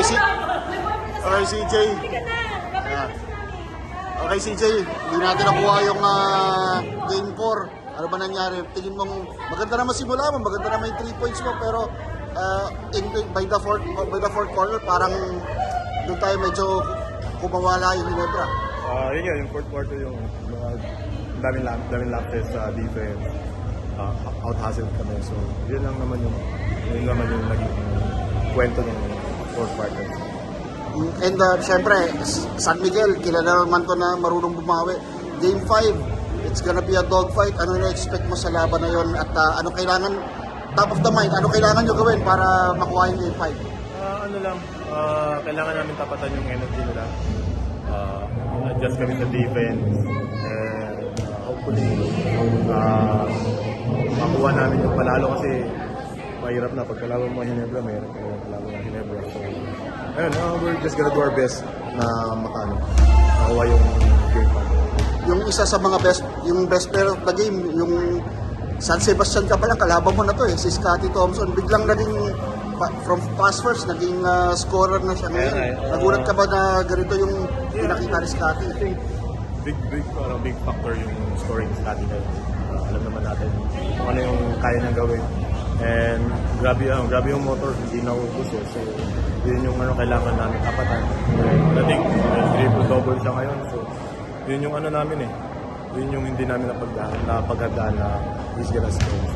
si... Okay, CJ. Ayan. Okay, CJ. Hindi natin nakuha yung game 4. Ano ba nangyari? Tingin mong maganda naman simula mo, maganda naman yung 3 points mo, pero by the fourth quarter, parang doon tayo medyo kumawala yung Ginebra. Yun nga, yung fourth quarter yung daming lapses sa defense. Out-hustle kami. So, yun naman yung naging kwento ng fourth quarter. And syempre, San Miguel, kilala naman to na marunong bumawi. Game 5, it's gonna be a dogfight. Ano na-expect mo sa laban na yun? At ano kailangan, top of the mind, ano kailangan nyo gawin para makuha yung Game 5? Kailangan namin tapatan yung energy nila. Adjust kami sa defense. And hopefully, makuha namin yung panalo kasi mahirap na. Pag kalaban mo Ginebra, mahirap ka yung kalaban ng Ginebra. So, ayun, we're just gonna do our best na makuha yung game 5. Yung isa sa mga best player of the game, yung San Sebastian ka pala, kalaban mo na to si Scottie Thompson. Biglang naging, from pass first, naging scorer na siya ngayon. Nagulat ka ba na ganito yung pinakita ni Scottie? I think big factor yung scoring ni Scottie ngayon. Alam naman natin kung ano yung kaya niyang gawin. And grabe yung motor, hindi naubos eh. So, yun yung kailangan namin kapatan. I think triple-double siya ngayon. So, yun yung namin eh. Yun yung hindi namin napaghandaan na he's gonna score.